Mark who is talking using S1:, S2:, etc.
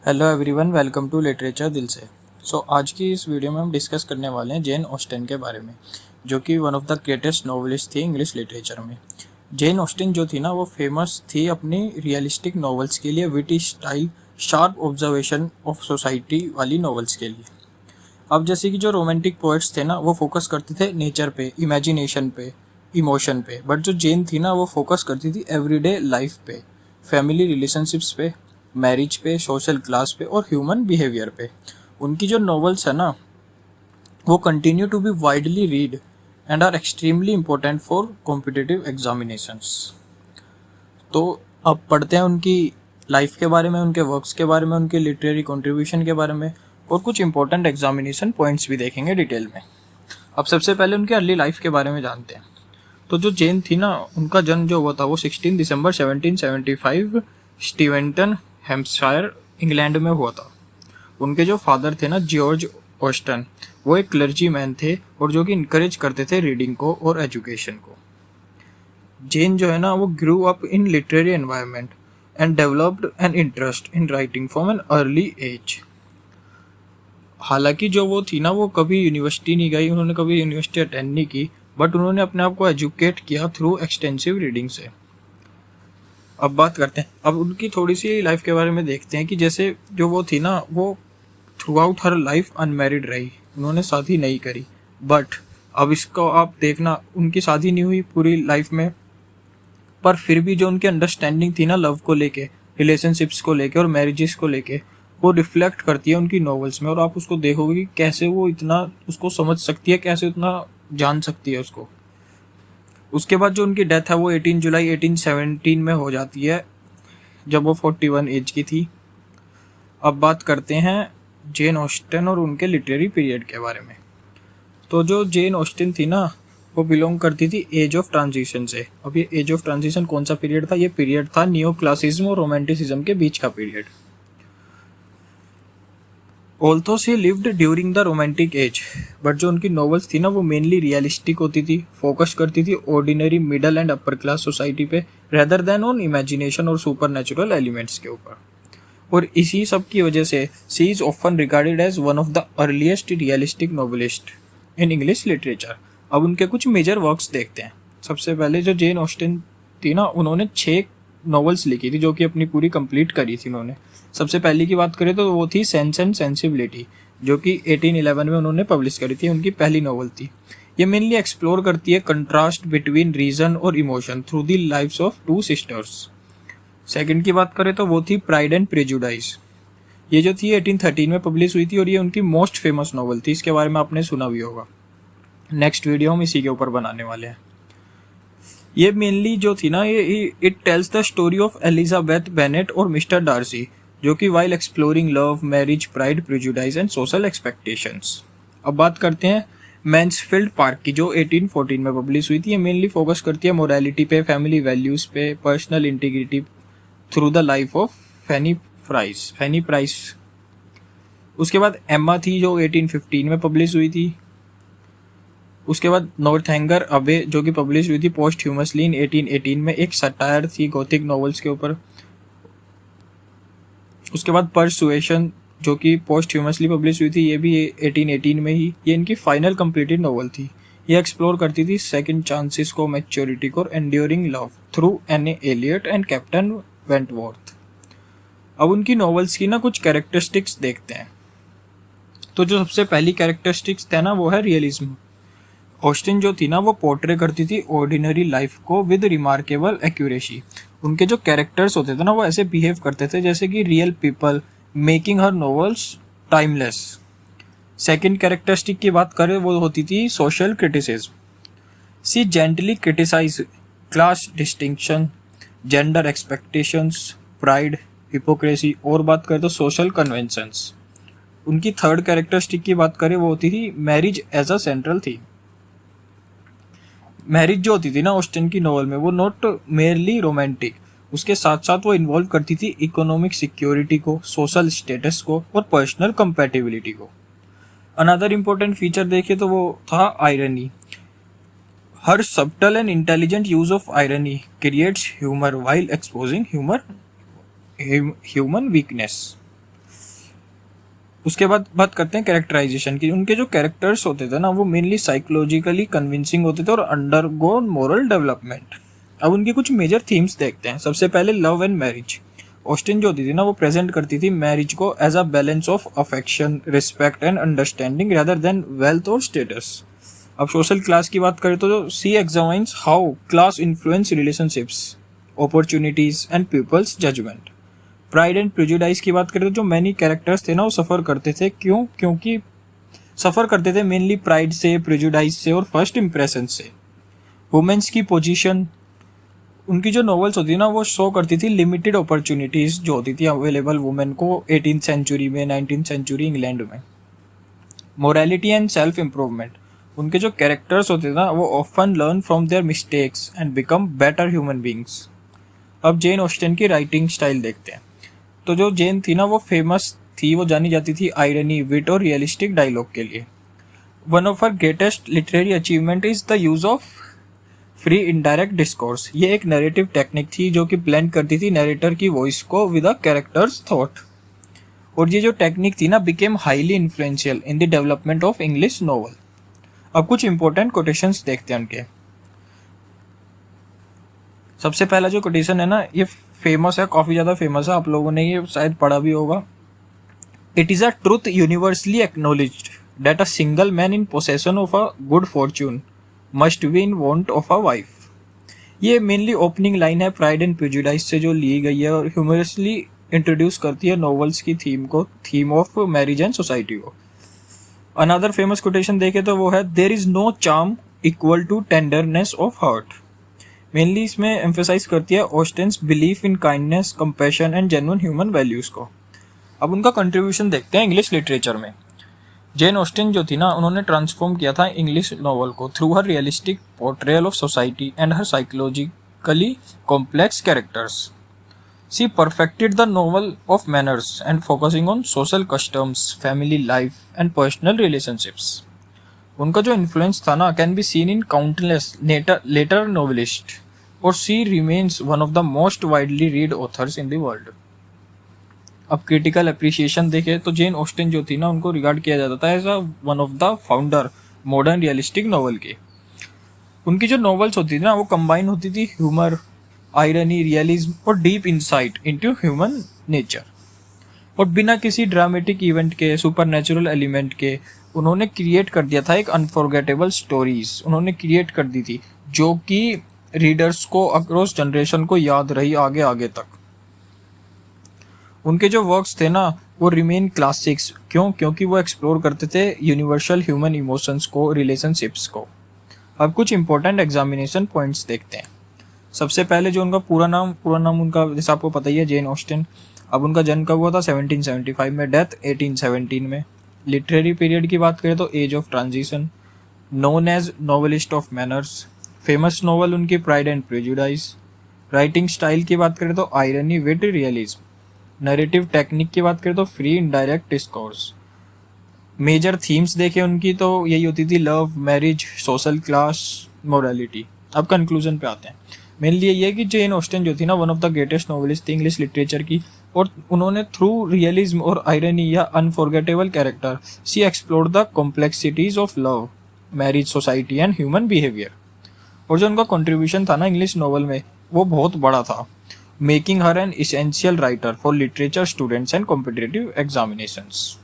S1: Hello everyone, welcome to literature Dil Se. आज की इस वीडियो में हम डिस्कस करने वाले हैं जेन ऑस्टन के बारे में, जो कि one of the greatest novelist थी इंग्लिश लिटरेचर में। जेन ऑस्टन जो थी ना, वो फेमस थी अपनी रियलिस्टिक नॉवेल्स के लिए, witty style, sharp observation of society वाली नॉवेल्स के लिए। अब जैसे कि जो रोमांटिक पोएट्स थे ना, वो फोकस करते थे नेचर पे, इमेजिनेशन पे, इमोशन पे, बट जो जेन थी ना, वो फोकस करती थी एवरीडे लाइफ पे, फैमिली रिलेशनशिप्स पे, मैरिज पे, सोशल क्लास पे और ह्यूमन बिहेवियर पे। उनकी जो नॉवेल्स है ना, वो continue to be widely read and are extremely important for competitive examinations. तो अब पढ़ते हैं उनकी लाइफ के बारे में, उनके वर्क्स के बारे में, उनके लिटरेरी कंट्रीब्यूशन के बारे में, और कुछ इंपॉर्टेंट एग्जामिनेशन पॉइंट्स भी देखेंगे डिटेल में। अब सबसे पहले उनके अर्ली लाइफ के बारे में जानते हैं। तो जो जेन थी ना, उनका जन्म जो हुआ था वो 16 दिसंबर 1775 स्टीवेंटन, हैम्पशायर, इंग्लैंड में हुआ था। उनके जो फादर थे ना, जॉर्ज ऑस्टन, वो एक क्लर्जी मैन थे और जो कि इनकरेज करते थे रीडिंग को और एजुकेशन को। जेन जो है ना, वो grew up in literary environment and developed an interest in writing from an early age. हालांकि जो वो थी ना, वो कभी यूनिवर्सिटी नहीं गई, उन्होंने कभी यूनिवर्सिटी अटेंड नहीं की, बट उन्होंने अपने आप को एजुकेट किया थ्रू एक्सटेंसिव रीडिंग से। अब बात करते हैं, अब उनकी थोड़ी सी लाइफ के बारे में देखते हैं कि जैसे जो वो थी ना, वो थ्रू आउट हर लाइफ अनमैरिड रही, उन्होंने शादी नहीं करी। बट अब इसको आप देखना, उनकी शादी नहीं हुई पूरी लाइफ में, पर फिर भी जो उनकी अंडरस्टैंडिंग थी ना लव को लेके, रिलेशनशिप्स को लेके और मैरिजेस को लेके, वो रिफ्लेक्ट करती है उनकी नॉवेल्स में। और आप उसको देखोगे कि कैसे वो इतना उसको समझ सकती है, कैसे उतना जान सकती है उसको। उसके बाद जो उनकी डेथ है वो 18 जुलाई 1817 में हो जाती है, जब वो 41 एज की थी। अब बात करते हैं जेन ऑस्टन और उनके लिटरेरी पीरियड के बारे में। तो जो जेन ऑस्टन थी ना, वो बिलोंग करती थी एज ऑफ ट्रांजिशन से। अब ये एज ऑफ ट्रांजिशन कौन सा पीरियड था? ये पीरियड था न्यू क्लासिज्म और रोमांटिसिज्म के बीच का period. Although she lived during the romantic age, but जो उनकी नॉवेल्स थी ना, वो मेनली रियलिस्टिक होती थी, फोकस करती थी ordinary middle and upper class society पे, रेदर देन ऑन इमेजिनेशन और सुपर नेचुरल एलिमेंट्स के ऊपर। और इसी सब की वजह से she is often regarded as one of the earliest realistic novelist in English literature. अब उनके कुछ मेजर वर्क्स देखते हैं। सबसे पहले जो जेन ऑस्टन थी ना, उन्होंने 6 नॉवेल्स लिखी थी, जो कि अपनी पूरी कंप्लीट करी थी उन्होंने। सबसे पहली की बात करें तो वो थी सेंस एंड सेंसिबिलिटी, जो कि 1811 में उन्होंने पब्लिश करी थी, उनकी पहली नॉवल थी। ये मेनली एक्सप्लोर करती है कंट्रास्ट बिटवीन रीजन और emotion through the lives of 2 sisters. Second की बात करें तो वो थी प्राइड एंड प्रेजुडाइज। ये जो थी 1813 में पब्लिश हुई थी और ये उनकी मोस्ट फेमस नॉवल थी, इसके बारे में आपने सुना भी होगा। नेक्स्ट वीडियो हम इसी के ऊपर बनाने वाले हैं। ये मेनली जो थी ना, ये it tells the story of Elizabeth Bennet और मिस्टर डार्सी, जो कि while exploring love, marriage, pride, prejudice and social expectations. अब बात करते हैं मैंसफील्ड पार्क की, जो 1814 में पब्लिश हुई थी। ये मेनली फोकस करती है मोरालिटी पे, फैमिली वैल्यूज पे, personal integrity through the life of Fanny Price. उसके बाद एम्मा थी, जो 1815 में पब्लिश हुई थी। उसके बाद नॉर्थहैंगर अबे, जो कि पब्लिश हुई थी पोस्ट ह्यूमसली इन 1818 में, एक सटायर थी गोथिक नॉवेल्स के ऊपर। उसके बाद परसुएशन, जो कि पोस्ट ह्यूमसली पब्लिश हुई थी, ये भी 1818 में ही। ये इनकी फाइनल कंप्लीटेड नॉवल थी। ये एक्सप्लोर करती थी सेकंड चांसेस को, मैच्योरिटी को और enduring love through Anne. Elliot and captain Wentworth. अब उनकी नॉवेल्स की ना कुछ कैरेक्टरिस्टिक्स देखते हैं। तो जो सबसे पहली कैरेक्टरिस्टिक्स थे ना, वो है रियलिज्म। ऑस्टिन जो थी ना, वो पोर्ट्रे करती थी ऑर्डिनरी लाइफ को विद रिमार्केबल एक्यूरेसी। उनके जो कैरेक्टर्स होते थे ना, वो ऐसे बिहेव करते थे जैसे कि real people, making her novels timeless. Second characteristic की बात करें, वो होती थी social criticism. She gently criticize class distinction, gender expectations, pride, hypocrisy, और बात करें तो सोशल कन्वेंशंस। उनकी थर्ड कैरेक्टरिस्टिक की बात करें, वो होती थी मैरिज एज अ सेंट्रल थी। मैरिज जो होती थी ना ऑस्टिन की नॉवल में, वो नॉट मेयरली रोमांटिक, उसके साथ साथ वो इन्वॉल्व करती थी इकोनॉमिक सिक्योरिटी को, सोशल स्टेटस को और पर्सनल कंपैटिबिलिटी को। अनदर इम्पोर्टेंट फीचर देखे तो वो था irony. Her subtle and intelligent use of irony creates humour while exposing human weakness. उसके बाद बात करते हैं कैरेक्टराइजेशन की। उनके जो कैरेक्टर्स होते थे ना वो मेनली साइकोलॉजिकली कन्विंसिंग होते थे और अंडरगो मोरल डेवलपमेंट। अब उनकी कुछ मेजर थीम्स देखते हैं। सबसे पहले लव एंड मैरिज। ऑस्टिन जो होती थी ना वो प्रेजेंट करती थी मैरिज को as a balance of affection, respect and understanding rather than wealth और स्टेटस। अब सोशल क्लास की बात करें तो she examines how class influence relationships, opportunities and people's judgment. Pride and prejudice की बात करें तो जो मैनी कैरेक्टर्स थे ना वो सफ़र करते थे। क्योंकि सफ़र करते थे मेनली प्राइड से, प्रेजुडाइज से और फर्स्ट इम्प्रेशन से। वुमेन्स की पोजीशन, उनकी जो नॉवेल्स होती है ना वो शो करती थी लिमिटेड अपॉर्चुनिटीज़ जो होती थी अवेलेबल वुमेन को 18th सेंचुरी में, 19th सेंचुरी इंग्लैंड में। Morality and self improvement. उनके जो कैरेक्टर्स होते थे ना वो often learn from their mistakes and become better human beings. अब जेन ऑस्टन की राइटिंग स्टाइल देखते हैं। तो जो जेन थी ना वो फेमस थी, वो जानी जाती थी आयरनी, विट और रियलिस्टिक डायलॉग के लिए। One of her greatest literary achievement is the use of free indirect discourse. ये एक नैरेटिव टेक्निक थी जो कि ब्लेंड करती थी नैरेटर की वॉइस को विद अ कैरेक्टर्स थॉट। और ये जो टेक्निक थी ना became highly influential in the development of English novel. अब कुछ इंपॉर्टेंट कोटेशंस देखते हैं उनके। सबसे पहला जो कोटेशन है ना ये फेमस है, काफ़ी ज़्यादा फेमस है, आप लोगों ने ये शायद पढ़ा भी होगा। It is a truth universally acknowledged that a single man in possession of a good fortune must be in want of a wife. ये मेनली ओपनिंग लाइन है प्राइड एंड प्रेजुडाइज से जो ली गई है और ह्यूमरसली इंट्रोड्यूस करती है novels की theme of marriage and society को। अनदर फेमस कोटेशन देखे तो वो है there is no charm equal to tenderness of heart. Mainly इसमें एम्फेसाइज करती है Austen's belief in kindness, compassion and genuine human values को। अब उनका कंट्रीब्यूशन देखते हैं इंग्लिश लिटरेचर में। जेन ऑस्टिन जो थी ना उन्होंने ट्रांसफॉर्म किया था इंग्लिश नॉवल को through her realistic portrayal of society and her psychologically complex characters. She perfected the novel of manners and focusing on social customs, family life and personal relationships. उनका जो influence था ना can be seen in countless later novelist और she remains one of the most widely read authors in the world. अब critical appreciation देखें तो Jane Austen जो थी ना उनको रिगार्ड किया जाता था as a one of the founder modern realistic novel के। उनकी जो नॉवेल्स होती थी ना वो कंबाइन होती थी ह्यूमर, आयरनी, रियलिज्म और deep insight into human nature. और बिना किसी ड्रामेटिक इवेंट के, सुपरनैचुरल एलिमेंट के उन्होंने क्रिएट कर दिया था एक अनफॉरगेटेबल स्टोरीज उन्होंने क्रिएट कर दी थी जो कि रीडर्स को अक्रॉस जनरेशन को याद रही आगे आगे तक। उनके जो वर्क्स थे ना वो रिमेन क्लासिक्स। क्योंकि वो एक्सप्लोर करते थे यूनिवर्सल ह्यूमन इमोशंस को, रिलेशनशिप्स को। अब कुछ इंपॉर्टेंट एग्जामिनेशन पॉइंट्स देखते हैं। सबसे पहले जो उनका पूरा नाम उनका जैसे आपको पता ही है जेन ऑस्टिन। अब उनका जन्म कब हुआ था 1775 में, डेथ 1817 में। लिटरेरी पीरियड की बात करें तो age of transition, known as novelist of manners. Famous novel उनकी pride and prejudice. Writing style की बात करें तो irony, wit, realism. Narrative technique की बात करें तो free indirect discourse. Major themes देखें उनकी तो यही होती थी love, marriage, social class, morality. अब कंक्लूजन पे आते हैं। मेनली यही है कि जेन ऑस्टिन जो थी ना one of the greatest novelist थी इंग्लिश लिटरेचर की और उन्होंने थ्रू रियलिज्म और आयरनी या unforgettable character she explored the complexities of love, marriage, society and human behaviour. और जो उनका कंट्रीब्यूशन था ना इंग्लिश नॉवल में वो बहुत बड़ा था, making her N essential writer for literature students and competitive examinations.